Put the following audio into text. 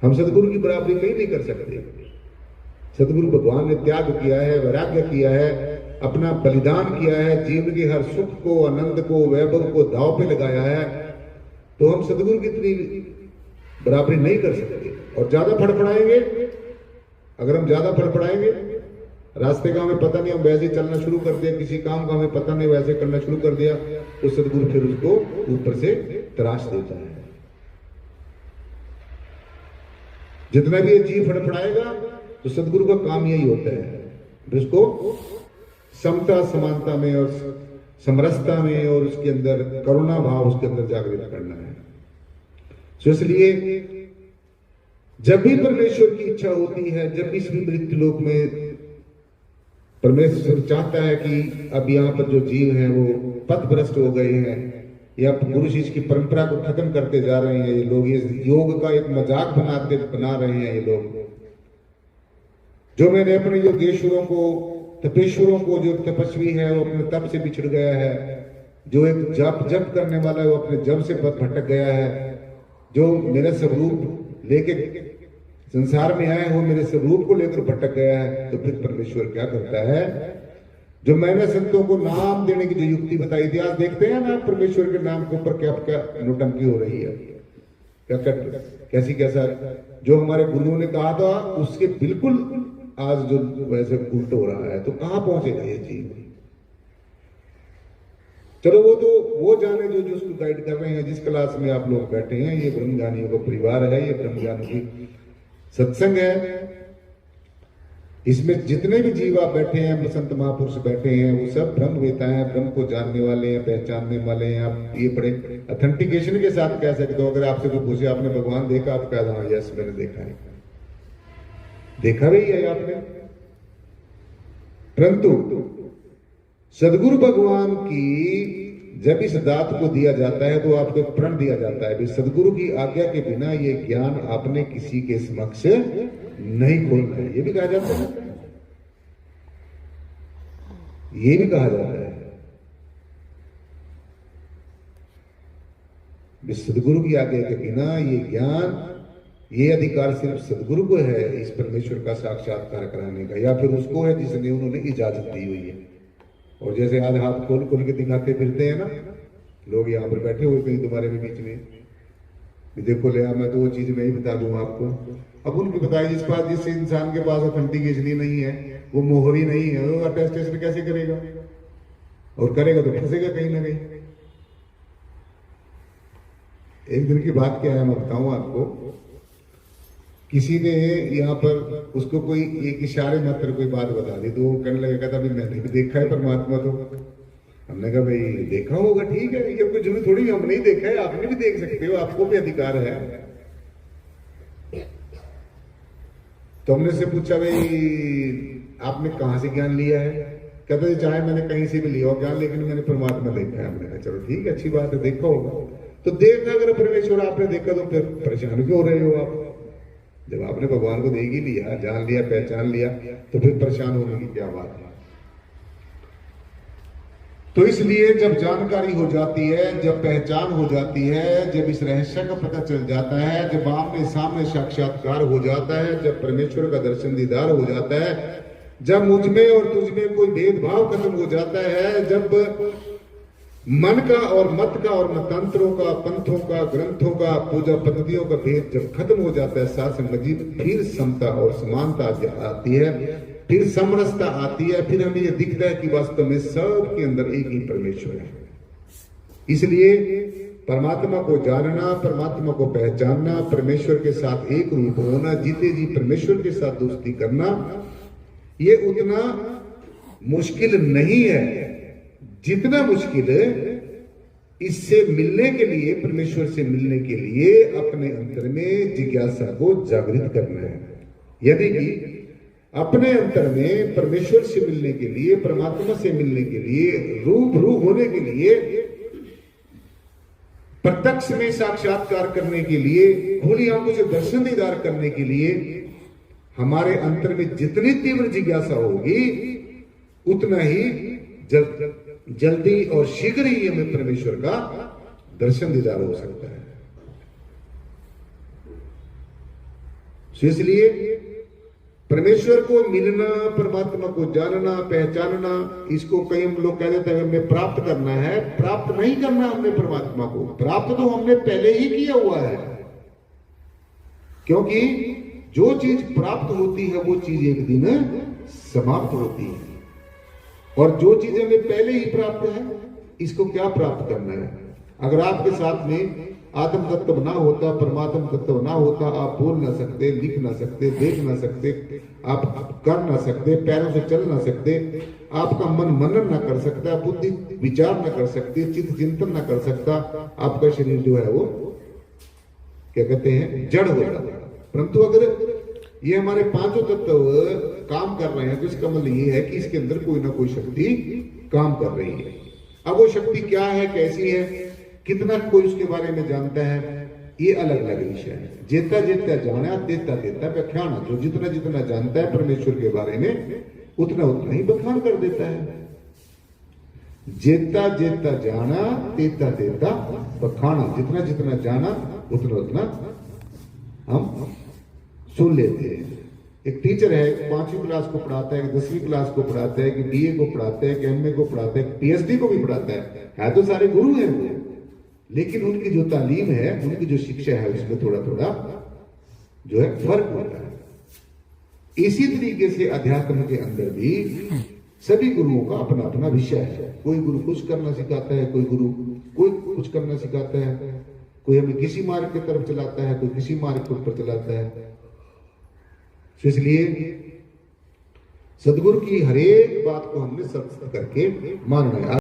हम सदगुरु की बराबरी कहीं नहीं कर सकते। सदगुरु भगवान ने त्याग किया है, वैराग्य किया है, अपना बलिदान किया है, जीवन के हर सुख को, आनंद को, वैभव को दांव पे लगाया है। तो हम सदगुरु की इतनी बराबरी नहीं कर सकते। और ज्यादा फड़फड़ाएंगे, अगर हम ज्यादा फड़फड़ाएंगे, रास्ते का हमें पता नहीं, हम वैसे चलना शुरू कर दिया, किसी काम का हमें पता नहीं, वैसे करना शुरू कर दिया, तो सदगुरु फिर उसको ऊपर से तराश देता है। जितना भी ये जीव फड़फड़ाएगा तो सदगुरु का काम यही होता है, उसको समता समानता में और समरसता में और उसके अंदर करुणा भाव उसके अंदर जागृत करना है। तो इसलिए जब भी परमेश्वर की इच्छा होती है, जब भी इस मृत्यु लोक में परमेश्वर चाहता है कि अब यहाँ पर जो जीव हैं वो पथभ्रष्ट हो गए हैं या गुरु शिष्य की परंपरा को खत्म करते जा रहे हैं, ये लोग ये योग का एक मजाक बना रहे हैं, ये लोग जो मैंने अपने योगेश्वरों को, तपेश्वरों को, जो तपस्वी है वो अपने तप से बिछड़ गया है, जो एक जप करने वाला है वो अपने जप से भटक गया है, जो मेरा स्वरूप लेके संसार में आए वो मेरे स्वरूप को लेकर भटक गया है, तो फिर परमेश्वर क्या करता है, जो मैंने संतों को नाम देने की जो युक्ति बताई थी, आज देखते हैं ना परमेश्वर के नाम के ऊपर क्या क्या नोटंकी हो रही है, क्या कैसी कैसा जो हमारे गुरुओं ने कहा था उसके बिल्कुल आज जो वैसे उल्ट हो रहा है। तो कहां पहुंचेगा ये जीव? चलो वो तो वो जाने जो उसको गाइड कर रहे हैं, जिस क्लास में आप लोग बैठे हैं, ये ब्रह्मज्ञानियों का परिवार है, ये ब्रह्मज्ञानियों की सत्संग है। इसमें जितने भी जीव आप बैठे हैं, संत महापुरुष बैठे हैं, वो सब ब्रह्मवेता हैं, ब्रह्म को जानने वाले हैं, पहचानने वाले हैं। आप ये बड़े अथेंटिकेशन के साथ कह सकते हो। अगर आपसे कोई पूछे आपने भगवान देखा, आप कह दो यस मैंने देखा है, देखा भी है आपने। परंतु सदगुरु भगवान की जब इस दात को दिया जाता है तो आपको एक प्रण दिया जाता है, सदगुरु की आज्ञा के बिना ये ज्ञान आपने किसी के समक्ष नहीं खोलना है। ये भी कहा जाता है, ये भी कहा जाता है सदगुरु की आज्ञा के बिना ये ज्ञान, ये अधिकार सिर्फ सदगुरु को है इस परमेश्वर का साक्षात्कार कराने का, या फिर उसको है जिसने उन्होंने इजाजत दी हुई है। और जैसे आज हाथ खोल खोल के दिखाते फिरते हैं ना लोग, यहाँ पर बैठे हुए कहीं तुम्हारे भी बीच में, देखो ले मैं तो वो चीज मैं ही बता दूंगा आपको। अब उनको बताया जिस पास, जिस इंसान के पास ऑथेंटिकेशन ही नहीं है, वो मोहर ही नहीं है, वो अटेस्टेशन कैसे करेगा? और करेगा तो फंसेगा कहीं ना कहीं। एक दिन की बात क्या है मैं बताऊं आपको। किसी ने यहाँ पर उसको कोई एक इशारे मात्र कोई बात बता दी, तो वो कहने लगा, कहता भाई मैंने भी देखा है परमात्मा। तो हमने कहा भाई देखा होगा, ठीक है, ये कोई जरूरी थोड़ी हम नहीं देखा है, आपने भी देख सकते हो, आपको भी अधिकार है। तो हमने से पूछा भाई आपने कहां से ज्ञान लिया है? कहता है चाहे मैंने कहीं से भी लिया हो ज्ञान, लेकिन मैंने परमात्मा देखा है। हमने कहा चलो ठीक है, अच्छी बात है, देखा होगा। तो देखना, अगर परमेश्वर आपने देखा तो फिर परेशान क्यों हो रहे हो आप? जब आपने भगवान को देख ही लिया, जान लिया, पहचान लिया, तो फिर परेशान होने की क्या बात है? तो इसलिए जब जानकारी हो जाती है, जब पहचान हो जाती है, जब इस रहस्य का पता चल जाता है, जब आमने सामने साक्षात्कार हो जाता है, जब परमेश्वर का दर्शन दीदार हो जाता है, जब मुझ में और तुझ में कोई भेदभाव खत्म हो जाता है, जब मन का और मत का और मतंत्रों का, पंथों का, ग्रंथों का, पूजा पद्धतियों का भेद जब खत्म हो जाता है, साथ मजीद फिर समता और समानता आती है, फिर समरसता आती है, फिर हमें यह दिखता है कि वास्तव में सबके अंदर एक ही परमेश्वर है। इसलिए परमात्मा को जानना, परमात्मा को पहचानना, परमेश्वर के साथ एक रूप होना, जीते जी परमेश्वर के साथ दोस्ती करना, ये उतना मुश्किल नहीं है जितना मुश्किल इससे मिलने के लिए, परमेश्वर से मिलने के लिए अपने अंतर में जिज्ञासा को जागृत करना है। यदि कि अपने अंतर में परमेश्वर से मिलने के लिए, परमात्मा से मिलने के लिए, रूबरू होने के लिए, प्रत्यक्ष में साक्षात्कार करने के लिए, खुली आंखों से दर्शन दीदार करने के लिए हमारे अंतर में जितनी तीव्र जिज्ञासा होगी, उतना ही जल्दी और शीघ्र ही हमें परमेश्वर का दर्शन दीदार हो सकता है। तो इसलिए परमेश्वर को मिलना, परमात्मा को जानना, पहचानना, इसको कई हम लोग कह देते हैं हमें प्राप्त करना है। प्राप्त नहीं करना हमने परमात्मा को, प्राप्त तो हमने पहले ही किया हुआ है। क्योंकि जो चीज प्राप्त होती है वो चीज एक दिन समाप्त होती है, और जो चीज हमें पहले ही प्राप्त है इसको क्या प्राप्त करना है। अगर आपके साथ में आत्म तत्व ना होता, परमात्म तत्व ना होता, आप बोल ना सकते, लिख ना सकते, देख ना सकते, आप कर ना सकते, पैरों से चल ना सकते, आपका मन मनन ना कर सकता, बुद्धि विचार ना कर सकती, चित्त चिंतन ना कर सकता, आपका शरीर जो है वो क्या कहते हैं जड़ होता। परंतु अगर ये हमारे पांचों तत्व काम कर रहे हैं तो इसका मतलब ये है कि इसके अंदर कोई ना कोई शक्ति काम कर रही है। अब वो शक्ति क्या है, कैसी है, कितना कोई उसके बारे में जानता है, ये अलग अलग विषय है। जेता जेता जाना देता देता व्याख्यान, जो जितना जितना जानता है परमेश्वर के बारे में उतना उतना ही व्याख्यान कर देता है। जेता जेता जाना देता देता व्याख्यान, जितना जितना जाना उतना उतना हम सुन लेते हैं। एक टीचर है, 5वीं क्लास को पढ़ाता है, 10वीं क्लास को पढ़ाता है, कि बीए को पढ़ाता है, कि एमए को पढ़ाता है, पीएचडी को भी पढ़ाता है तो सारे गुरु हैं वो, लेकिन उनकी जो तालीम है, उनकी जो शिक्षा है उसमें थोड़ा थोड़ा जो है फर्क होता है। इसी तरीके से अध्यात्म के अंदर भी सभी गुरुओं का अपना अपना विषय है। कोई गुरु कुछ करना सिखाता है, कोई गुरु कोई कुछ करना सिखाता है, कोई हमें किसी मार्ग की तरफ चलाता है, कोई किसी मार्ग के ऊपर चलाता है। इसलिए सदगुरु की हर एक बात को हमने सत्य करके मानना है।